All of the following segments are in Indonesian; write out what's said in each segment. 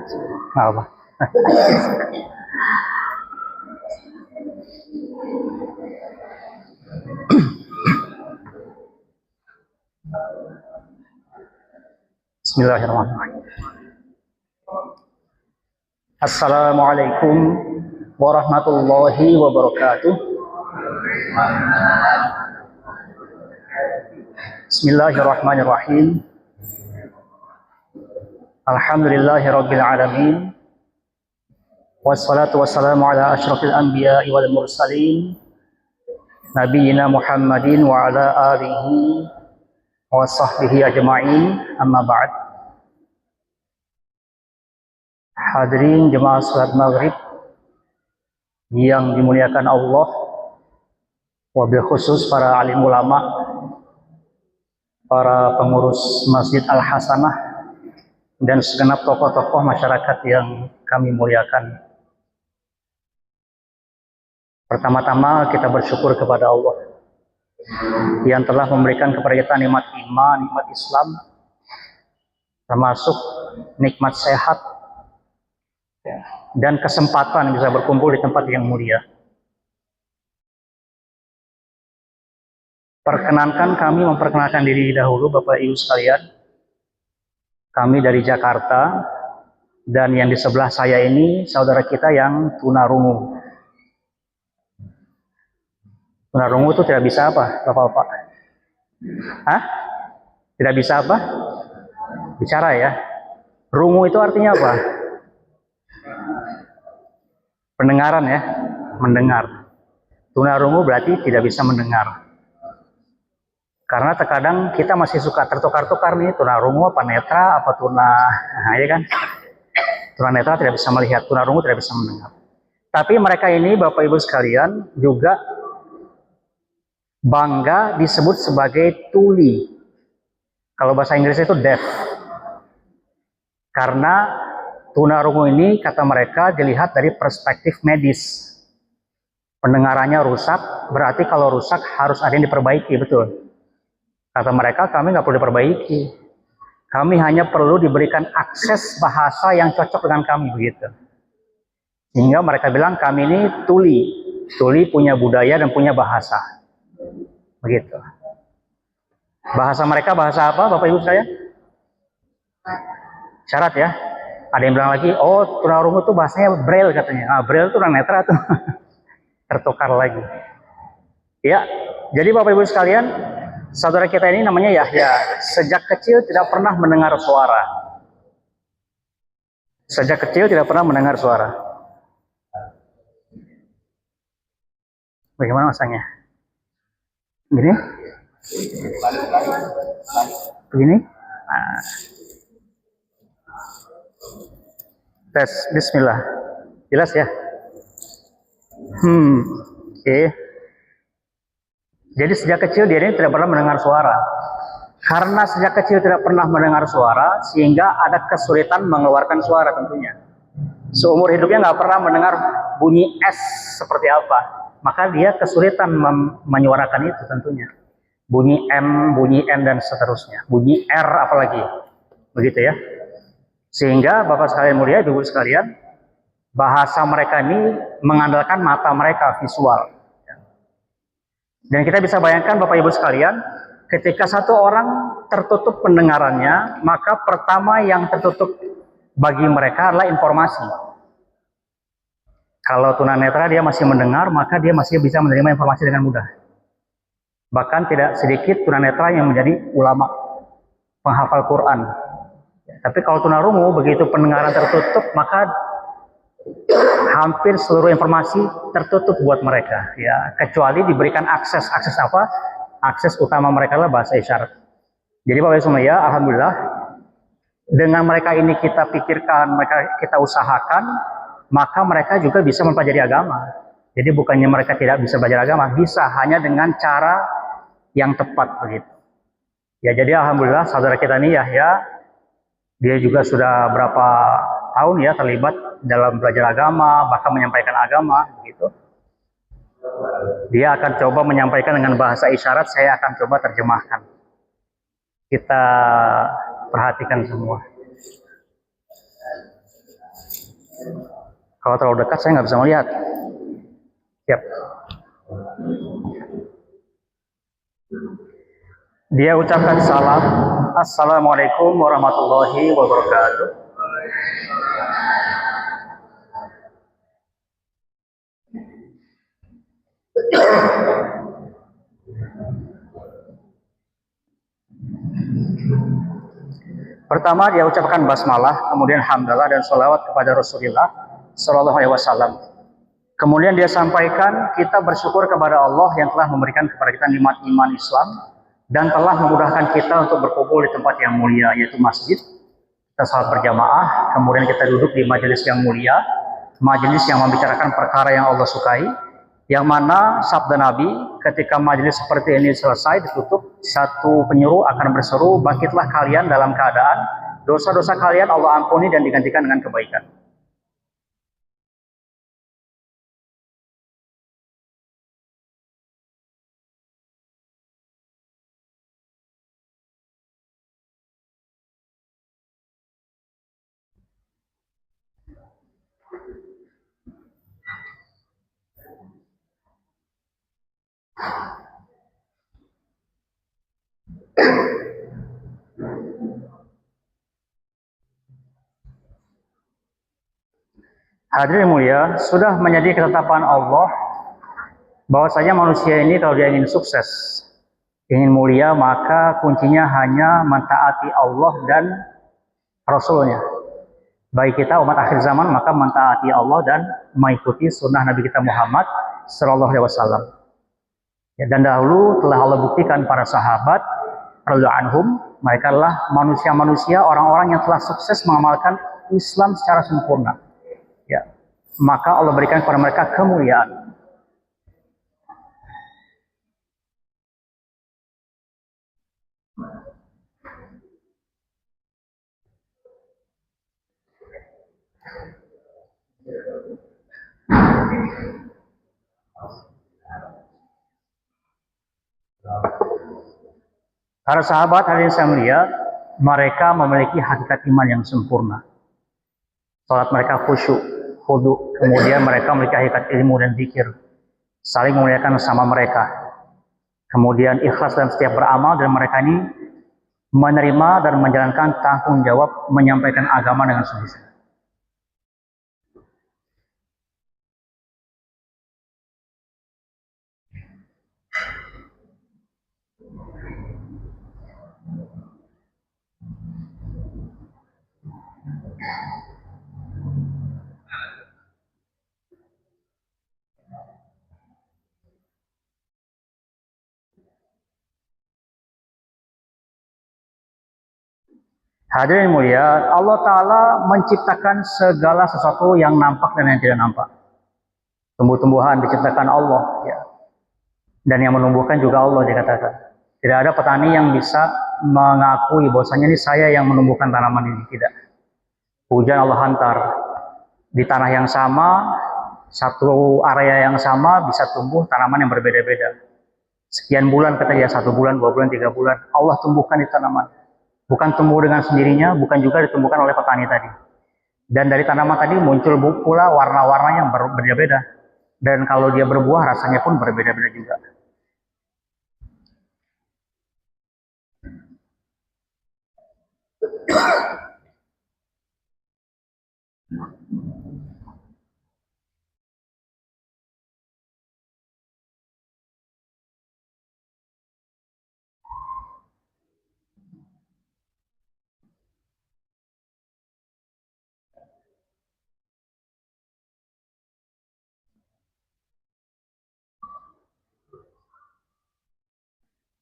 Nggak apa. Bismillahirrahmanirrahim. Assalamualaikum warahmatullahi wabarakatuh. Bismillahirrahmanirrahim. Alhamdulillahirabbil alamin. Wassalatu wassalamu ala asyrafil anbiya'i wal mursalin. Nabiyyina Muhammadin wa ala alihi wa sahbihi ajma'in. Amma ba'd. Hadirin jemaah salat maghrib yang dimuliakan Allah, wabil khusus para alim ulama, para pengurus Masjid Al-Hasanah, dan segenap tokoh-tokoh masyarakat yang kami muliakan. Pertama-tama kita bersyukur kepada Allah yang telah memberikan kepada kita nikmat iman, nikmat Islam, termasuk nikmat sehat dan kesempatan bisa berkumpul di tempat yang mulia. Perkenankan kami memperkenalkan diri dahulu, Bapak Ibu sekalian. Kami dari Jakarta, dan yang di sebelah saya ini saudara kita yang tunarungu. Tunarungu itu tidak bisa apa, Bapak-bapak? Hah? Tidak bisa apa? Bicara ya. Rungu itu artinya apa? Pendengaran ya, mendengar. Tunarungu berarti tidak bisa mendengar. Karena terkadang kita masih suka tertukar-tukar nih, tunarungu apa netra, apa nah ya kan? Tunanetra tidak bisa melihat, tunarungu tidak bisa mendengar. Tapi mereka ini, Bapak Ibu sekalian, juga bangga disebut sebagai tuli. Kalau bahasa Inggrisnya itu deaf. Karena tunarungu ini, kata mereka, dilihat dari perspektif medis. Pendengarannya rusak, berarti kalau rusak harus ada yang diperbaiki, betul. Kata mereka, kami nggak perlu diperbaiki. Kami hanya perlu diberikan akses bahasa yang cocok dengan kami, begitu. Sehingga mereka bilang, kami ini tuli. Tuli punya budaya dan punya bahasa. Begitu. Bahasa mereka bahasa apa, Bapak Ibu saya? Syarat ya. Ada yang bilang lagi, oh tunarungu itu bahasanya braille katanya. Ah, braille itu netra tuh. Tertukar lagi. Ya, jadi Bapak Ibu sekalian, saudara kita ini namanya Yahya. Sejak kecil tidak pernah mendengar suara. Sejak kecil tidak pernah mendengar suara. Bagaimana masanya? Begini? Begini? Nah. Tes, bismillah. Jelas ya? Oke. Jadi sejak kecil dia ini tidak pernah mendengar suara. Karena sejak kecil tidak pernah mendengar suara, sehingga ada kesulitan mengeluarkan suara tentunya. Seumur hidupnya nggak pernah mendengar bunyi S seperti apa. Maka dia kesulitan menyuarakan itu tentunya. Bunyi M, bunyi N, dan seterusnya. Bunyi R apalagi. Begitu ya. Sehingga Bapak sekalian mulia, Ibu sekalian, bahasa mereka ini mengandalkan mata mereka, visual. Dan kita bisa bayangkan Bapak Ibu sekalian, ketika satu orang tertutup pendengarannya, maka pertama yang tertutup bagi mereka adalah informasi. Kalau tunanetra dia masih mendengar, maka dia masih bisa menerima informasi dengan mudah. Bahkan tidak sedikit tunanetra yang menjadi ulama, penghafal Quran. Tapi kalau tunarungu, begitu pendengaran tertutup, maka hampir seluruh informasi tertutup buat mereka. Ya, kecuali diberikan akses apa? Akses utama mereka adalah bahasa isyarat. Jadi Bapak Ibu semuanya, alhamdulillah, dengan mereka ini kita pikirkan, mereka kita usahakan, maka mereka juga bisa mempelajari agama. Jadi bukannya mereka tidak bisa belajar agama, bisa, hanya dengan cara yang tepat begitu. Ya, jadi alhamdulillah saudara kita ini Yahya, dia juga sudah berapa tahun ya terlibat dalam belajar agama, bahkan menyampaikan agama begitu. Dia akan coba menyampaikan dengan bahasa isyarat, saya akan coba terjemahkan. Kita perhatikan semua. Kalau terlalu dekat saya nggak bisa melihat. Siap. Dia ucapkan salam. Assalamualaikum warahmatullahi wabarakatuh. Pertama dia ucapkan basmalah, kemudian hamdalah dan sholawat kepada Rasulullah Shallallahu Alaihi Wasallam. Kemudian dia sampaikan kita bersyukur kepada Allah yang telah memberikan kepada kita nikmat iman Islam dan telah memudahkan kita untuk berkumpul di tempat yang mulia yaitu masjid. Kita salat berjamaah, kemudian kita duduk di majelis yang mulia, majelis yang membicarakan perkara yang Allah sukai, yang mana sabda Nabi ketika majelis seperti ini selesai ditutup, satu penyeru akan berseru, bangkitlah kalian dalam keadaan dosa-dosa kalian Allah ampuni dan digantikan dengan kebaikan. Hadirin mulia, sudah menjadi ketetapan Allah bahwasanya manusia ini kalau dia ingin sukses, ingin mulia, maka kuncinya hanya mentaati Allah dan Rasulnya. Baik kita umat akhir zaman, maka mentaati Allah dan mengikuti sunnah Nabi kita Muhammad Sallallahu Alaihi Wasallam. Ya, dan dahulu telah Allah buktikan para sahabat radhiyallahu anhum, mereka adalah manusia-manusia, orang-orang yang telah sukses mengamalkan Islam secara sempurna. Ya, maka Allah berikan kepada mereka kemuliaan. Para sahabat hadirin saya mulia, mereka memiliki hakikat iman yang sempurna. Salat mereka khusyuk, khudu, kemudian mereka memiliki hakikat ilmu dan zikir, saling memuliakan sama mereka. Kemudian ikhlas dalam setiap beramal, dan mereka ini menerima dan menjalankan tanggung jawab menyampaikan agama dengan sungguh-sungguh. Hadirin mulia, Allah Ta'ala menciptakan segala sesuatu yang nampak dan yang tidak nampak. Tumbuh-tumbuhan diciptakan Allah, ya. Dan yang menumbuhkan juga Allah dikatakan. Tidak ada petani yang bisa mengakui bahwasanya ini saya yang menumbuhkan tanaman ini, tidak. Hujan Allah hantar. Di tanah yang sama, satu area yang sama bisa tumbuh tanaman yang berbeda-beda. Sekian bulan kata ya, 1 bulan, 2 bulan, 3 bulan, Allah tumbuhkan di tanaman. Bukan tumbuh dengan sendirinya, bukan juga ditumbuhkan oleh petani tadi. Dan dari tanaman tadi muncul pula warna-warna yang berbeda-beda. Dan kalau dia berbuah, rasanya pun berbeda-beda juga.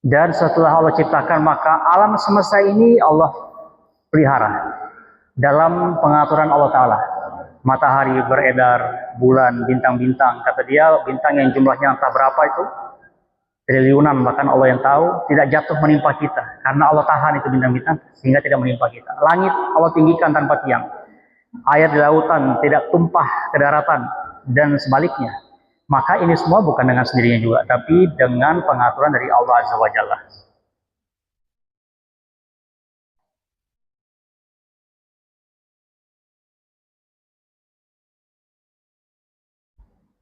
Dan setelah Allah ciptakan, maka alam semesta ini Allah pelihara dalam pengaturan Allah Ta'ala. Matahari beredar, bulan, bintang-bintang. Kata dia, bintang yang jumlahnya entah berapa itu, triliunan, bahkan Allah yang tahu, tidak jatuh menimpa kita. Karena Allah tahan itu bintang-bintang, sehingga tidak menimpa kita. Langit Allah tinggikan tanpa tiang. Air di lautan tidak tumpah ke daratan, dan sebaliknya. Maka ini semua bukan dengan sendirinya juga, tapi dengan pengaturan dari Allah Azza wa Jalla.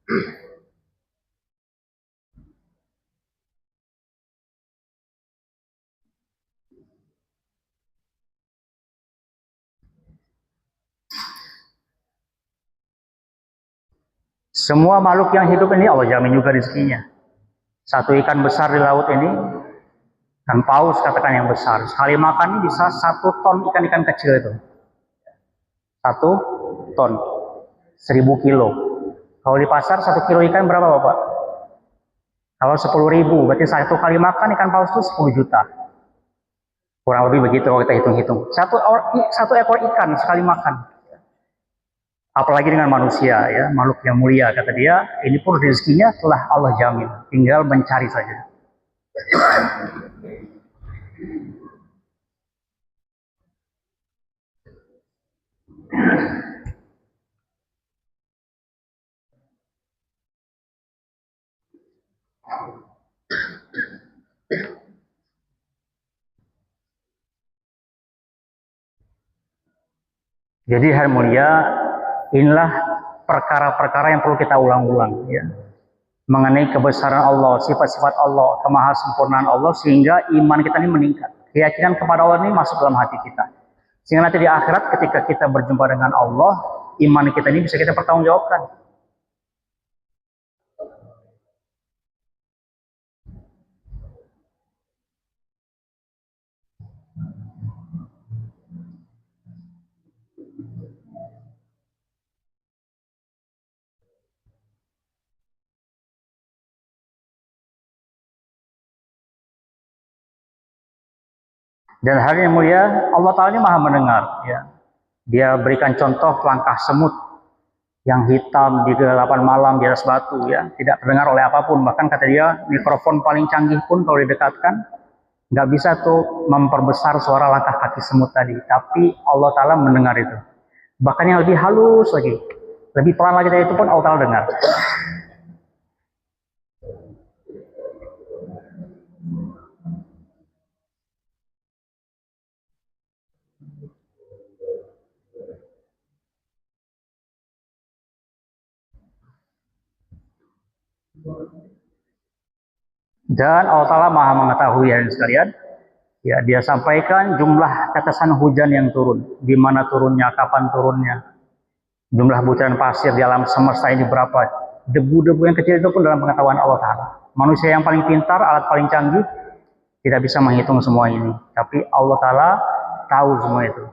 Semua makhluk yang hidup ini Allah jamin juga rezekinya. Satu ikan besar di laut ini, kan paus katakan yang besar, sekali makan ini bisa 1 ton ikan-ikan kecil itu. 1 ton, 1000 kilo. Kalau di pasar 1 kilo ikan berapa Bapak? Kalau 10.000, berarti satu kali makan ikan paus itu 10 juta. Kurang lebih begitu kalau kita hitung-hitung. Satu ekor ikan sekali makan. Apalagi dengan manusia, ya, makhluk yang mulia, kata dia, ini pun rezekinya telah Allah jamin, tinggal mencari saja. Jadi hari mulia, inilah perkara-perkara yang perlu kita ulang-ulang, ya, mengenai kebesaran Allah, sifat-sifat Allah, kemahasempurnaan Allah, sehingga iman kita ini meningkat. Keyakinan kepada Allah ini masuk dalam hati kita. Sehingga nanti di akhirat ketika kita berjumpa dengan Allah, iman kita ini bisa kita pertanggungjawabkan. Dan hari yang mulia, Allah Ta'ala ini maha mendengar. Ya. Dia berikan contoh langkah semut yang hitam di kegelapan malam di atas batu, ya, tidak terdengar oleh apapun. Bahkan kata dia, mikrofon paling canggih pun kalau didekatkan, nggak bisa tuh memperbesar suara langkah kaki semut tadi. Tapi Allah Ta'ala mendengar itu. Bahkan yang lebih halus lagi, lebih pelan lagi dari itu pun Allah Ta'ala dengar. Dan Allah Ta'ala maha mengetahui ya sekalian. Ya, dia sampaikan jumlah tetesan hujan yang turun, di mana turunnya, kapan turunnya, jumlah butiran pasir di alam semesta ini berapa, debu-debu yang kecil itu pun dalam pengetahuan Allah Ta'ala. Manusia yang paling pintar, alat paling canggih, tidak bisa menghitung semua ini. Tapi Allah Ta'ala tahu semua itu.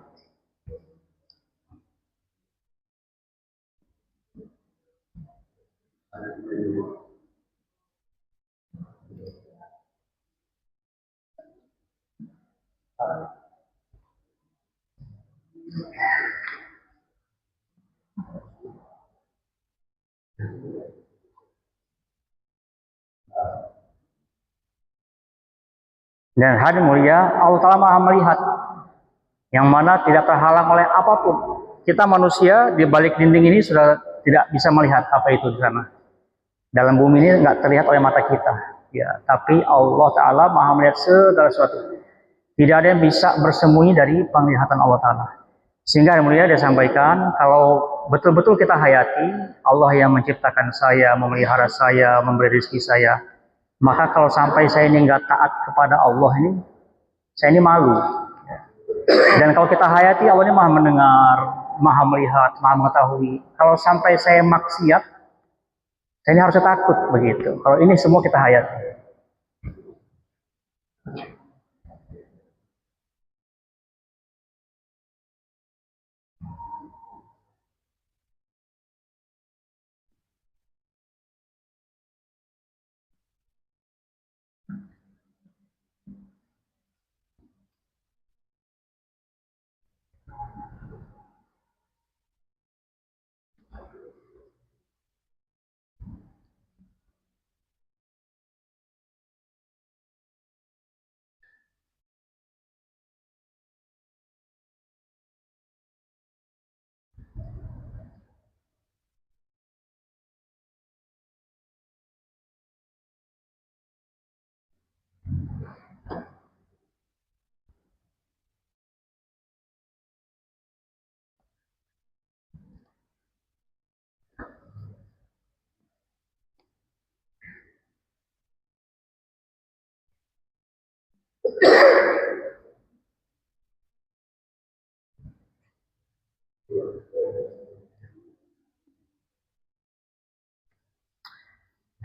Dan hari mulia, Allah Ta'ala maha melihat, yang mana tidak terhalang oleh apapun. Kita manusia di balik dinding ini sudah tidak bisa melihat apa itu di sana. Dalam bumi ini nggak terlihat oleh mata kita. Ya, tapi Allah Ta'ala maha melihat segala sesuatu. Tidak ada yang bisa bersembunyi dari penglihatan Allah Ta'ala. Sehingga yang mulia dia sampaikan, kalau betul-betul kita hayati, Allah yang menciptakan saya, memelihara saya, memberi rezeki saya, maka kalau sampai saya ini nggak taat kepada Allah ini, saya ini malu. Dan kalau kita hayati, Allah ini maha mendengar, maha melihat, maha mengetahui. Kalau sampai saya maksiat, saya ini harusnya takut begitu. Kalau ini semua kita hayati.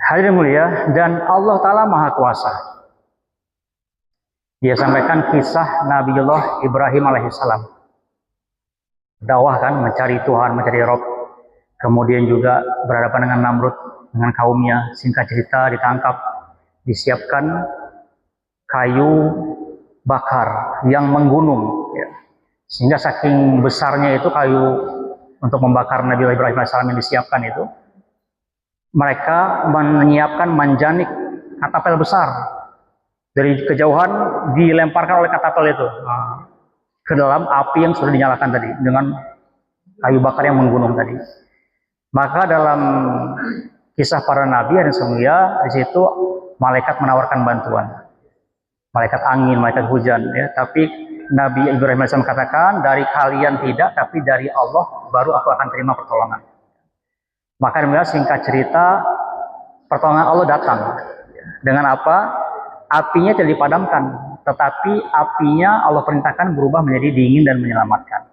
Hadirin mulia, dan Allah Ta'ala Maha Kuasa. Dia sampaikan kisah Nabiullah Ibrahim alaihissalam. Dakwah kan, mencari Tuhan, mencari Rob. Kemudian juga berhadapan dengan Namrud, dengan kaumnya. Singkat cerita, ditangkap, disiapkan kayu bakar yang menggunung. Ya. Sehingga saking besarnya itu kayu untuk membakar Nabiullah Ibrahim alaihissalam yang disiapkan itu, mereka menyiapkan manjanik, katapel besar. Dari kejauhan dilemparkan oleh katapel itu ke dalam api yang sudah dinyalakan tadi dengan kayu bakar yang menggunung tadi. Maka dalam kisah para nabi dan semuanya di situ malaikat menawarkan bantuan, malaikat angin, malaikat hujan. Ya. Tapi Nabi Ibrahim AS katakan, dari kalian tidak, tapi dari Allah baru aku akan terima pertolongan. Maka singkat cerita, pertolongan Allah datang. Dengan apa? Apinya tidak dipadamkan, tetapi apinya Allah perintahkan berubah menjadi dingin dan menyelamatkan.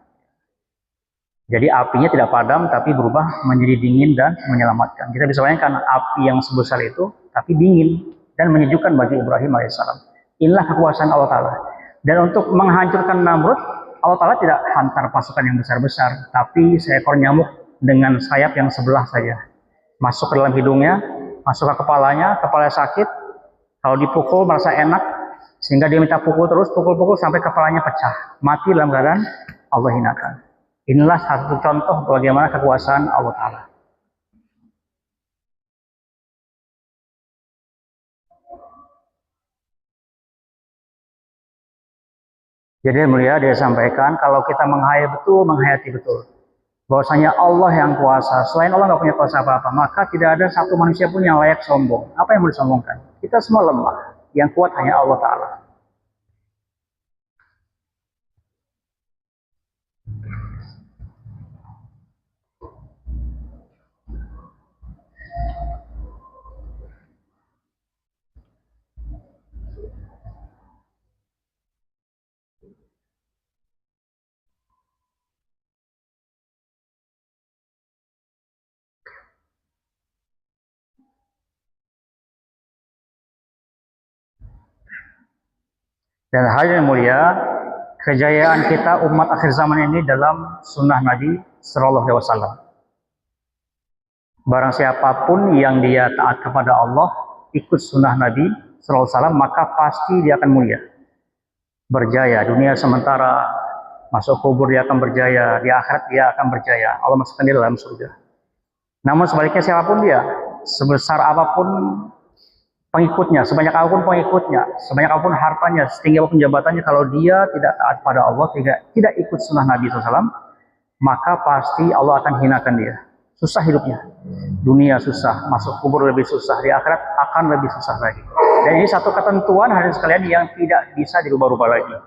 Jadi apinya tidak padam, tapi berubah menjadi dingin dan menyelamatkan. Kita bisa bayangkan api yang sebesar itu, tapi dingin dan menyejukkan bagi Ibrahim alaihissalam. Inilah kekuasaan Allah Ta'ala. Dan untuk menghancurkan Namrud, Allah Ta'ala tidak hantar pasukan yang besar-besar, tapi seekor nyamuk dengan sayap yang sebelah saja. Masuk ke dalam hidungnya, masuk ke kepalanya sakit. Kalau dipukul merasa enak, sehingga dia minta pukul terus, pukul-pukul sampai kepalanya pecah. Mati dalam keadaan Allah hinakan. Inilah satu contoh bagaimana kekuasaan Allah Ta'ala. Jadi mulia dia sampaikan, kalau kita menghayati betul, menghayati betul, bahwasanya Allah yang kuasa, selain Allah nggak punya kuasa apa-apa, maka tidak ada satu manusia pun yang layak sombong. Apa yang mau disombongkan? Kita semua lemah, yang kuat hanya Allah Ta'ala. Dan hal yang mulia, kejayaan kita umat akhir zaman ini dalam sunnah Nabi Sallallahu Alaihi Wasallam. Barang siapapun yang dia taat kepada Allah, ikut sunnah Nabi Sallallahu Alaihi Wasallam, maka pasti dia akan mulia, berjaya. Dunia sementara, masuk kubur dia akan berjaya, di akhirat dia akan berjaya. Allah masukkan dia dalam surga. Namun sebaliknya siapapun dia, sebesar apapun pengikutnya, sebanyak apapun pengikutnya, sebanyak apapun hartanya, setinggi apapun jabatannya, kalau dia tidak taat pada Allah, tidak ikut sunnah Nabi SAW, maka pasti Allah akan hinakan dia. Susah hidupnya. Dunia susah, masuk kubur lebih susah, di akhirat akan lebih susah lagi. Dan ini satu ketentuan hadirin sekalian yang tidak bisa dirubah-rubah lagi.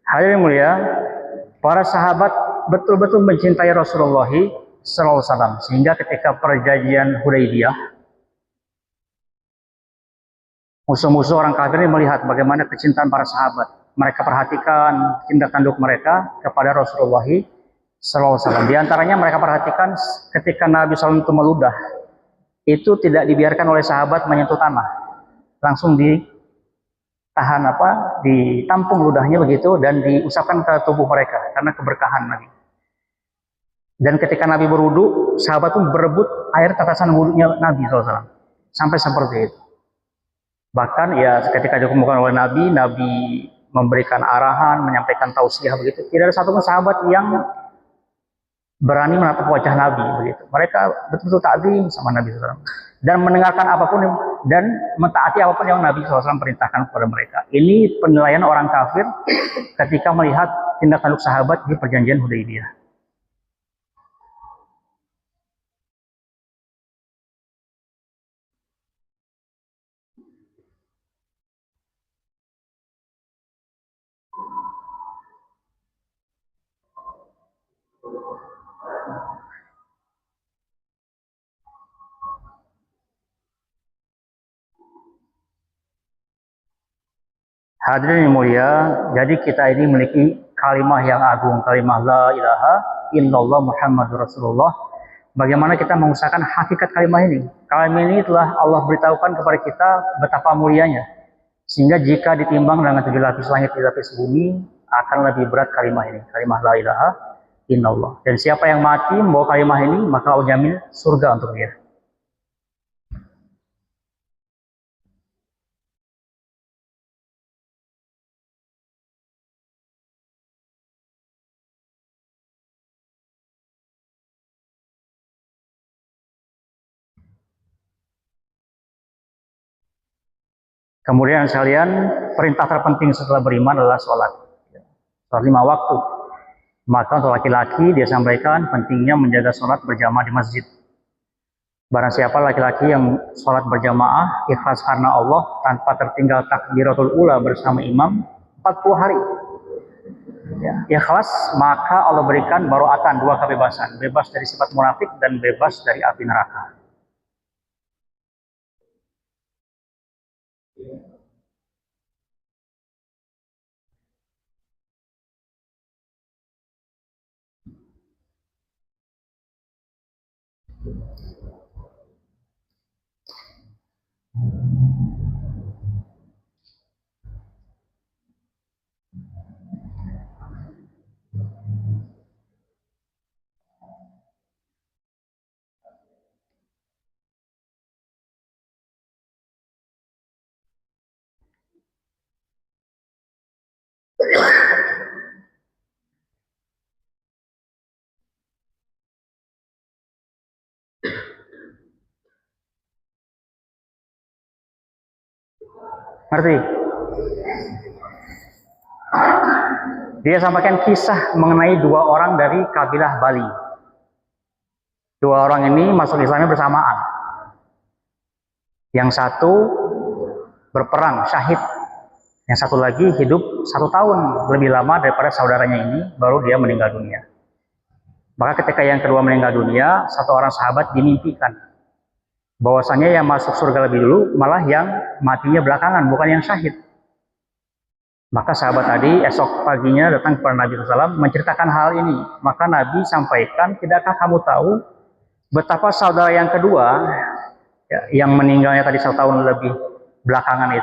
Hadirin mulia, para sahabat betul-betul mencintai Rasulullah SAW, sehingga ketika perjanjian Hudaybiyah, musuh-musuh orang kafir ini melihat bagaimana kecintaan para sahabat. Mereka perhatikan tindak tanduk mereka kepada Rasulullah SAW. Di antaranya mereka perhatikan ketika Nabi SAW itu meludah, itu tidak dibiarkan oleh sahabat menyentuh tanah, langsung ditampung ludahnya begitu dan diusapkan ke tubuh mereka karena keberkahan Nabi. Dan ketika Nabi berwudu, sahabat pun berebut air tetesan wudunya Nabi SAW. Sampai seperti itu. Bahkan ya ketika dikumpulkan oleh Nabi, Nabi memberikan arahan, menyampaikan tausiah begitu. Tidak ada satupun sahabat yang berani menatap wajah Nabi begitu. Mereka betul-betul takzim sama Nabi SAW. Dan mendengarkan apapun dan mentaati apapun yang Nabi SAW perintahkan kepada mereka. Ini penilaian orang kafir ketika melihat tindak tanduk sahabat di perjanjian Hudaybiyah. Hadirin yang mulia, jadi kita ini memiliki kalimah yang agung, kalimah la ilaha illallah Muhammadur Rasulullah. Bagaimana kita mengusahakan hakikat kalimah ini? Kalimah ini telah Allah beritahukan kepada kita betapa mulianya. Sehingga jika ditimbang dengan 7 lapis langit, 7 lapis bumi, akan lebih berat kalimah ini. Kalimah la ilaha illallah. Dan siapa yang mati membawa kalimah ini, maka Allah jamin surga untuk dia. Kemudian sekalian, perintah terpenting setelah beriman adalah sholat. Sholat 5 waktu. Maka untuk laki-laki dia sampaikan pentingnya menjaga sholat berjamaah di masjid. Barang siapa laki-laki yang sholat berjamaah ikhlas karena Allah tanpa tertinggal takbiratul ula bersama imam 40 hari. Ya, ikhlas maka Allah berikan baroatan 2 kebebasan, bebas dari sifat munafik dan bebas dari api neraka. Ngerti? Dia sampaikan kisah mengenai 2 orang dari kabilah Bali. 2 orang ini masuk Islamnya bersamaan. Yang satu berperang, syahid. Yang satu lagi hidup 1 tahun lebih lama daripada saudaranya ini, baru dia meninggal dunia. Maka ketika yang kedua meninggal dunia, 1 orang sahabat dimimpikan bahwasanya yang masuk surga lebih dulu malah yang matinya belakangan, bukan yang syahid. Maka sahabat tadi esok paginya datang kepada Nabi SAW menceritakan hal ini. Maka Nabi sampaikan, tidakkah kamu tahu betapa saudara yang kedua, ya, yang meninggalnya tadi 1 tahun lebih belakangan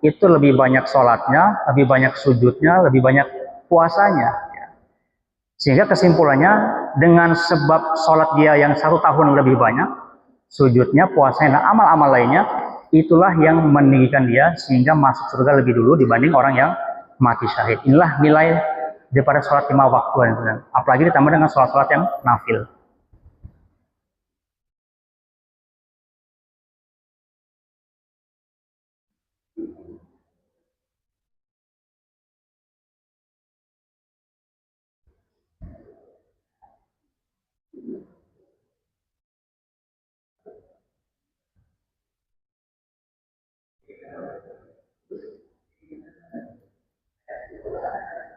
itu lebih banyak sholatnya, lebih banyak sujudnya, lebih banyak puasanya. Sehingga kesimpulannya, dengan sebab sholat dia yang 1 tahun lebih banyak, sujudnya, puasanya, dan amal-amal lainnya, itulah yang meninggikan dia sehingga masuk surga lebih dulu dibanding orang yang mati syahid. Inilah nilai daripada sholat 5 waktu. Apalagi ditambah dengan sholat-sholat yang nafil.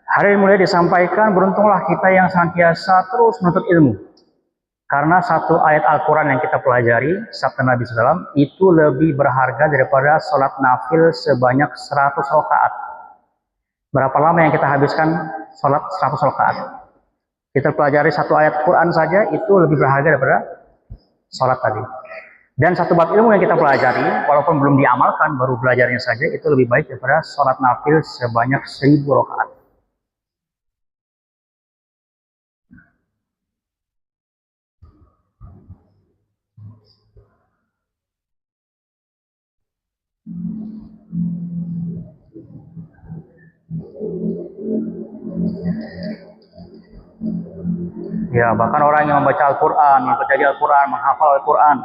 Hari ini mulai disampaikan, beruntunglah kita yang senantiasa terus menuntut ilmu. Karena 1 ayat Al-Quran yang kita pelajari, sabda Nabi SAW, itu lebih berharga daripada sholat nafil sebanyak 100 rakaat. Berapa lama yang kita habiskan sholat 100 rakaat? Kita pelajari 1 ayat Quran saja, itu lebih berharga daripada sholat tadi. Dan 1 bab ilmu yang kita pelajari, walaupun belum diamalkan, baru belajarnya saja, itu lebih baik daripada sholat nafil sebanyak 1000 rakaat. Ya, bahkan orang yang membaca Al-Quran, mempelajari Al-Quran, menghafal Al-Quran,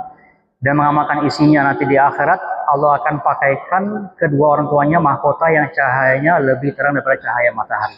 dan mengamalkan isinya nanti di akhirat, Allah akan pakaikan kedua orang tuanya mahkota yang cahayanya lebih terang daripada cahaya matahari.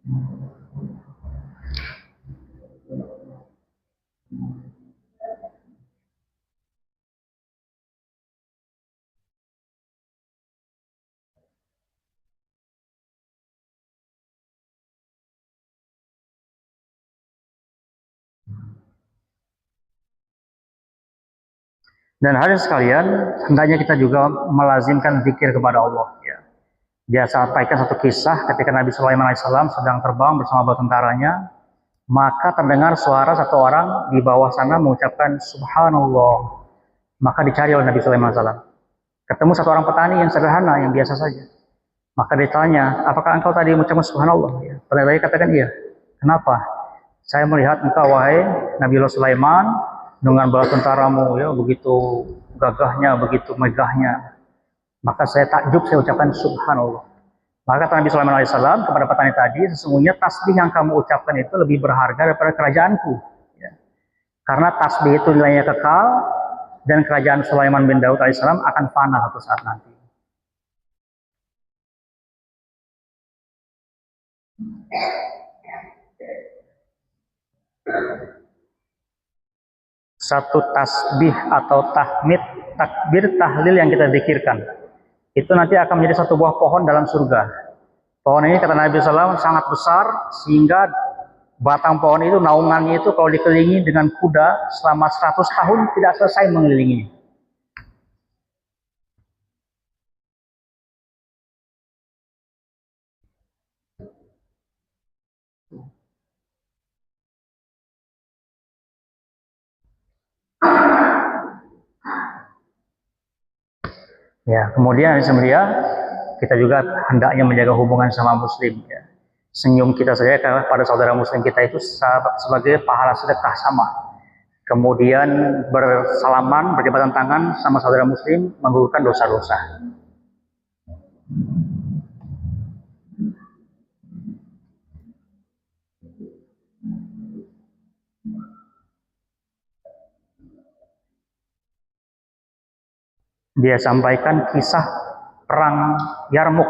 Dan hadirin sekalian, hendaknya kita juga melazimkan zikir kepada Allah. Ya. Dia sampaikan satu kisah ketika Nabi Sulaiman alaihissalam sedang terbang bersama bala tentaranya, maka terdengar suara satu orang di bawah sana mengucapkan Subhanallah. Maka dicari oleh Nabi Sulaiman alaihissalam. Ketemu satu orang petani yang sederhana, yang biasa saja. Maka ditanya, apakah engkau tadi mengucapkan Subhanallah? Ya. Petani katakan iya. Kenapa? Saya melihat engkau wahai Nabi Sulaiman dengan bala tentaramu, ya, begitu gagahnya, begitu megahnya. Maka saya takjub, saya ucapkan Subhanallah. Maka kata Nabi Sulaiman alaihissalam kepada petani tadi, sesungguhnya tasbih yang kamu ucapkan itu lebih berharga daripada kerajaanku. Ya. Karena tasbih itu nilainya kekal, dan kerajaan Sulaiman bin Daud alaihissalam akan fana satu saat nanti. Satu tasbih atau tahmid, takbir, tahlil yang kita zikirkan, itu nanti akan menjadi satu buah pohon dalam surga. Pohon ini kata Nabi SAW sangat besar, sehingga batang pohon itu, naungannya itu kalau dikelilingi dengan kuda selama 100 tahun tidak selesai mengelilingi. Ya, kemudian sebenarnya kita juga hendaknya menjaga hubungan sama muslim. Ya. Senyum kita saja pada saudara muslim kita itu sebagai pahala sedekah sama. Kemudian bersalaman, berjabatan tangan sama saudara muslim menggugurkan dosa-dosa. Dia sampaikan kisah perang Yarmuk.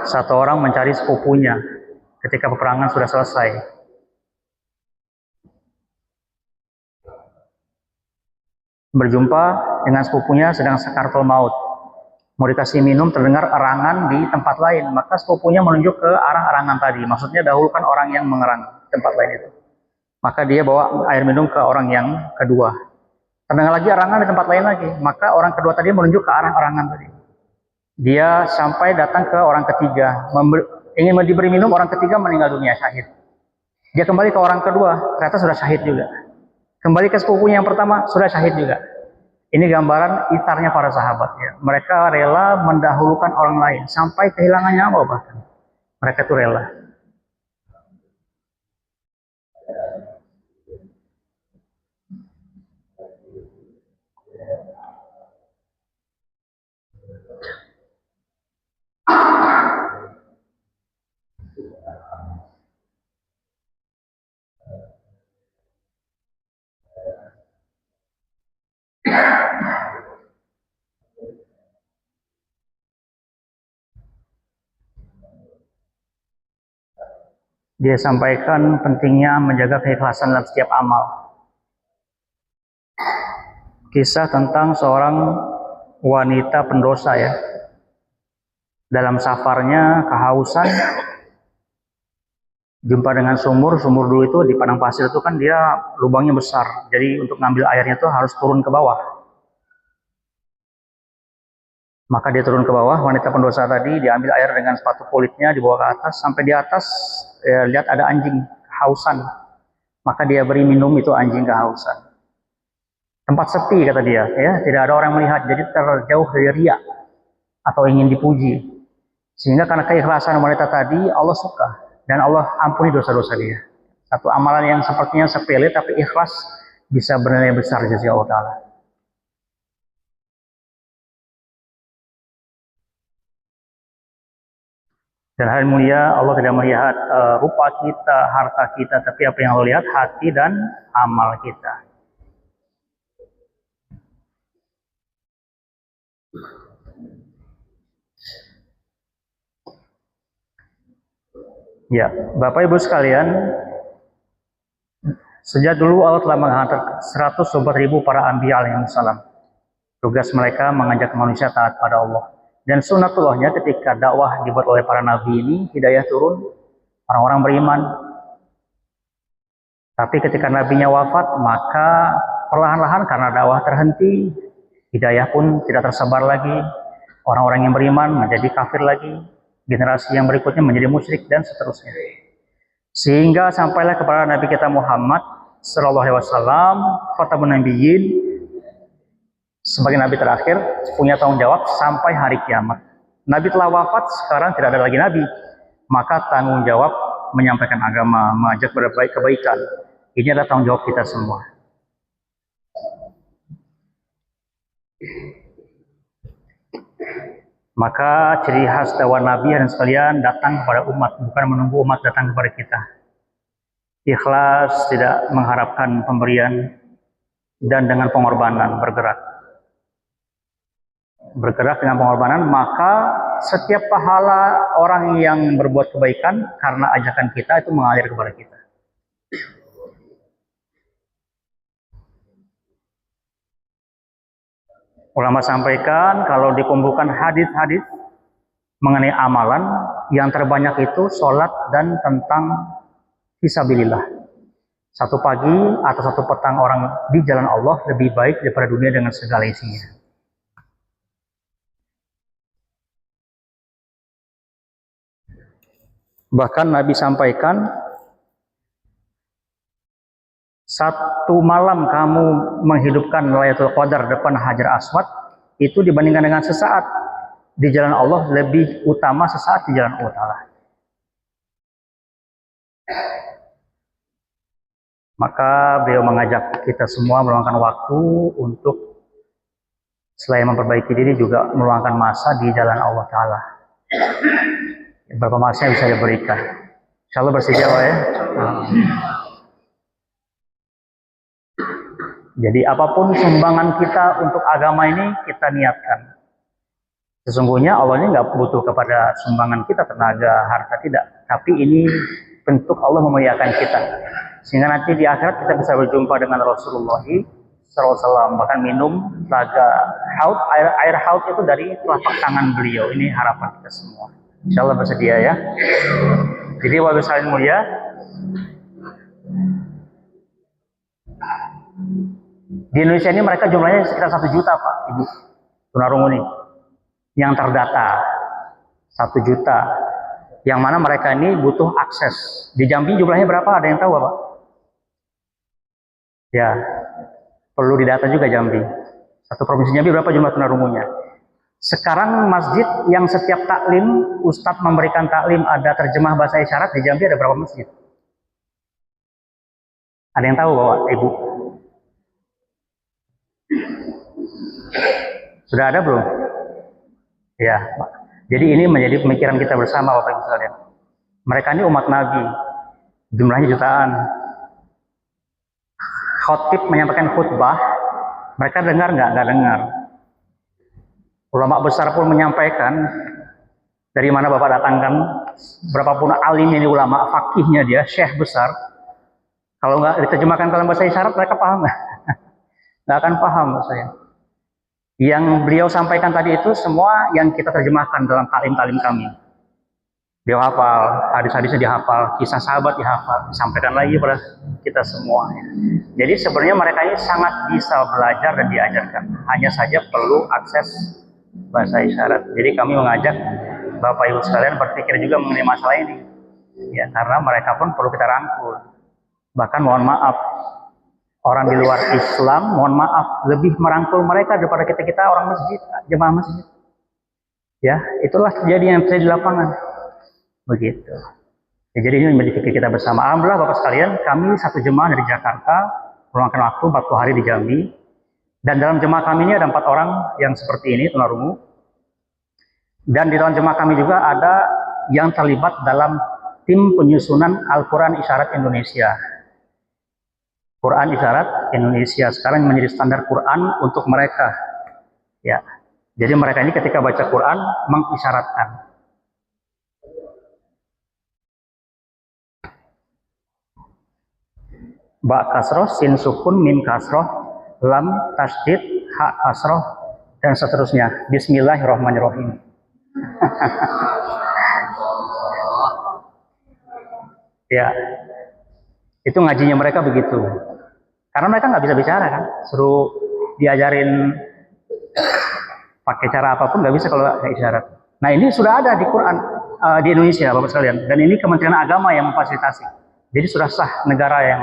Satu orang mencari sepupunya ketika peperangan sudah selesai. Berjumpa dengan sepupunya sedang sakaratul maut. Mau dikasih minum, terdengar erangan di tempat lain. Maka sepupunya menunjuk ke arah erangan tadi. Maksudnya dahulukan orang yang mengerang tempat lain itu. Maka dia bawa air minum ke orang yang kedua. Terdengar lagi erangan di tempat lain lagi. Maka orang kedua tadi menunjuk ke arah erangan tadi. Dia sampai datang ke orang ketiga. Ingin diberi minum, orang ketiga meninggal dunia, syahid. Dia kembali ke orang kedua, ternyata sudah syahid juga. Kembali ke sepupunya yang pertama, sudah syahid juga. Ini gambaran itarnya para sahabat. Ya. Mereka rela mendahulukan orang lain sampai kehilangan nyawa bahkan. Mereka itu rela. Dia sampaikan pentingnya menjaga keikhlasan dalam setiap amal. Kisah tentang seorang wanita pendosa ya. Dalam safarnya kehausan, jumpa dengan sumur dulu itu di padang pasir itu kan dia lubangnya besar. Jadi untuk ngambil airnya itu harus turun ke bawah. Maka dia turun ke bawah, wanita pendosa tadi diambil air dengan sepatu kulitnya, dibawa ke atas, sampai di atas lihat ada anjing kehausan. Maka dia beri minum itu anjing kehausan. Tempat sepi kata dia, ya, tidak ada orang melihat, jadi terjauh dari riya atau ingin dipuji. Sehingga karena keikhlasan wanita tadi, Allah suka dan Allah ampuni dosa-dosa dia. Satu amalan yang sepertinya sepele tapi ikhlas bisa bernilai besar jasa Allah Ta'ala. Dan hal mulia, Allah tidak melihat rupa kita, harta kita, tapi apa yang Allah lihat, hati dan amal kita. Ya, Bapak Ibu sekalian, sejak dulu Allah telah menghantar 124.000 para anbiya alaihi salam. Tugas mereka mengajak manusia taat pada Allah. Dan sunatullahnya ketika dakwah dibuat oleh para nabi ini, hidayah turun, orang-orang beriman. Tapi ketika nabinya wafat, maka perlahan-lahan karena dakwah terhenti, hidayah pun tidak tersebar lagi. Orang-orang yang beriman menjadi kafir lagi, generasi yang berikutnya menjadi musyrik dan seterusnya. Sehingga sampailah kepada Nabi kita Muhammad Sallallahu Alaihi Wasallam, khatamun nabiyyin, sebagai nabi terakhir, punya tanggung jawab sampai hari kiamat. Nabi telah wafat, sekarang tidak ada lagi nabi, maka tanggung jawab menyampaikan agama, mengajak berbaik kebaikan. Ini adalah tanggung jawab kita semua. Maka ciri khas dakwah Nabi dan sekalian datang kepada umat, bukan menunggu umat datang kepada kita. Ikhlas, tidak mengharapkan pemberian, dan dengan pengorbanan bergerak. Bergerak dengan pengorbanan, maka setiap pahala orang yang berbuat kebaikan karena ajakan kita itu mengalir kepada kita. Ulama sampaikan kalau dikumpulkan hadis-hadis mengenai amalan, yang terbanyak itu sholat dan tentang fisabilillah. Satu pagi atau satu petang orang di jalan Allah lebih baik daripada dunia dengan segala isinya. Bahkan Nabi sampaikan, satu malam kamu menghidupkan Lailatul Qadar depan Hajar Aswad, itu dibandingkan dengan sesaat di jalan Allah lebih utama sesaat di jalan Allah Ta'ala. Maka beliau mengajak kita semua meluangkan waktu untuk selain memperbaiki diri juga meluangkan masa di jalan Allah Ta'ala. Berapa masa yang bisa diberikan? Insya Allah bersedia ya. Jadi apapun sumbangan kita untuk agama ini kita niatkan. Sesungguhnya Allah ini nggak butuh kepada sumbangan kita, tenaga, harta, tidak. Tapi ini bentuk Allah memuliakan kita. Sehingga nanti di akhirat kita bisa berjumpa dengan Rasulullah SAW. Bahkan minum laga haud, air haud itu dari telapak tangan beliau. Ini harapan kita semua. Insya Allah bersedia ya. Jadi wabil saling mulia, di Indonesia ini mereka jumlahnya sekitar 1 juta Pak Ibu tunarungu ini yang terdata 1 juta, yang mana mereka ini butuh akses. Di Jambi jumlahnya berapa, ada yang tahu Pak? Ya, perlu didata juga Jambi. Satu provinsi Jambi berapa jumlah tunarungunya. Sekarang masjid yang setiap taklim ustadz memberikan taklim ada terjemah bahasa isyarat, di Jambi ada berapa masjid? Ada yang tahu Bapak Ibu? Sudah ada belum? Ya, jadi ini menjadi pemikiran kita bersama Bapak Ibu sekalian. Mereka ini umat Nabi, jumlahnya jutaan. Khotib menyampaikan khutbah, mereka dengar nggak? Nggak dengar. Ulama besar pun menyampaikan, dari mana Bapak datangkan, berapapun alim ini ulama, fakihnya dia, syekh besar, kalau nggak diterjemahkan dalam bahasa isyarat, mereka paham nggak? Nggak akan paham saya. Yang beliau sampaikan tadi itu semua yang kita terjemahkan dalam taklim-taklim kami. Beliau hafal, hadis-hadisnya dihafal, kisah sahabat dihafal, disampaikan lagi pada kita semua. Jadi sebenarnya mereka ini sangat bisa belajar dan diajarkan. Hanya saja perlu akses bahasa isyarat. Jadi kami mengajak Bapak Ibu sekalian berpikir juga mengenai masalah ini. Ya, karena mereka pun perlu kita rangkul. Bahkan mohon maaf, orang di luar Islam, mohon maaf, lebih merangkul mereka daripada kita orang masjid, jemaah masjid. Ya, itulah kejadian yang terjadi di lapangan. Begitu. Ya, jadi ini menjadi pikir kita bersama. Alhamdulillah Bapak sekalian, kami satu jemaah dari Jakarta, meluangkan waktu 40 hari di Jambi. Dan dalam jemaah kami ini ada 4 orang yang seperti ini, tunarungu. Dan di dalam jemaah kami juga ada yang terlibat dalam tim penyusunan Al-Quran Isyarat Indonesia. Quran Isyarat Indonesia sekarang menjadi standar Quran untuk mereka. Ya, jadi mereka ini ketika baca Quran mengisyaratkan. ba kasroh, sin sukun, mim kasroh, lam tasdid, ha kasroh, dan seterusnya. Bismillahirrahmanirrahim. Ya, itu ngajinya mereka begitu. Karena mereka nggak bisa bicara kan, suruh diajarin pakai cara apapun nggak bisa kalau nggak isyarat. Nah ini sudah ada di Quran di Indonesia, Bapak sekalian, dan ini Kementerian Agama yang memfasilitasi. Jadi sudah sah negara yang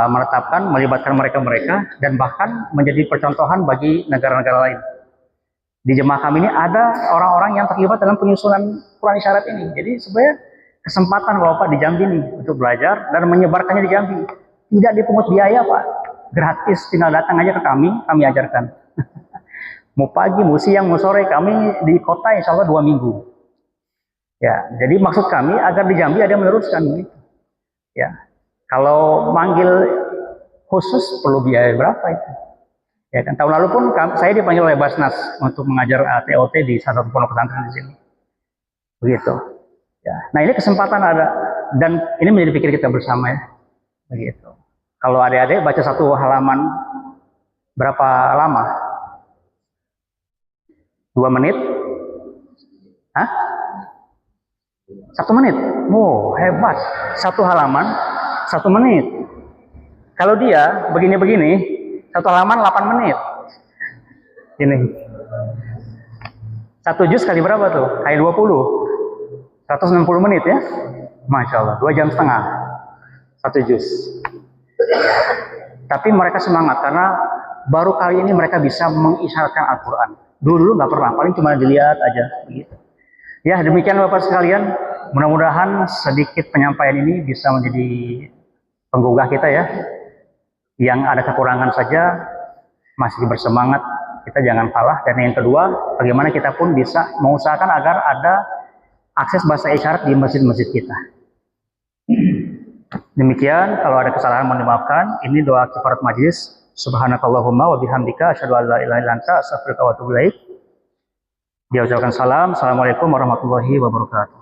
menetapkan, melibatkan mereka-mereka, dan bahkan menjadi percontohan bagi negara-negara lain. Di jemaah kami ini ada orang-orang yang terlibat dalam penyusunan Quran isyarat ini. Jadi sebenarnya kesempatan Bapak di Jambi nih untuk belajar dan menyebarkannya di Jambi. Tidak dipungut biaya Pak, gratis, tinggal datang aja ke kami ajarkan. Mau pagi, mau siang, mau sore, kami di kota insya Allah 2 minggu. Ya, jadi maksud kami agar di Jambi ada yang meneruskan. Ya, kalau manggil khusus perlu biaya berapa itu? Ya kan, tahun lalu pun saya dipanggil oleh Basnas untuk mengajar TOT di salah satu pondok pesantren di sini. Begitu. Ya, nah ini kesempatan ada, dan ini menjadi pikir kita bersama ya. Begitu. Kalau adik-adik baca satu halaman berapa lama? 2 menit? Hah? 1 menit? Wow, hebat. Satu halaman, 1 menit. Kalau dia begini-begini, 1 halaman 8 menit. Ini. 1 juz kali berapa tuh? Kali 20. 160 menit ya? Masya Allah, 2,5 jam. 1 juz. Tapi mereka semangat karena baru kali ini mereka bisa mengisyaratkan Al-Quran. Dulu nggak pernah, paling cuma dilihat aja begitu. Ya demikian Bapak sekalian, mudah-mudahan sedikit penyampaian ini bisa menjadi penggugah kita ya. Yang ada kekurangan saja masih bersemangat, kita jangan kalah. Dan yang kedua, bagaimana kita pun bisa mengusahakan agar ada akses bahasa isyarat di masjid-masjid kita. Demikian, kalau ada kesalahan mohon dimaafkan. Ini doa kifarat majlis. Subhanakallahumma wa bihamdika asyhadu an la ilaha illa anta astaghfiruka wa atubu ilaik. Dia ucapkan salam. Assalamualaikum warahmatullahi wabarakatuh.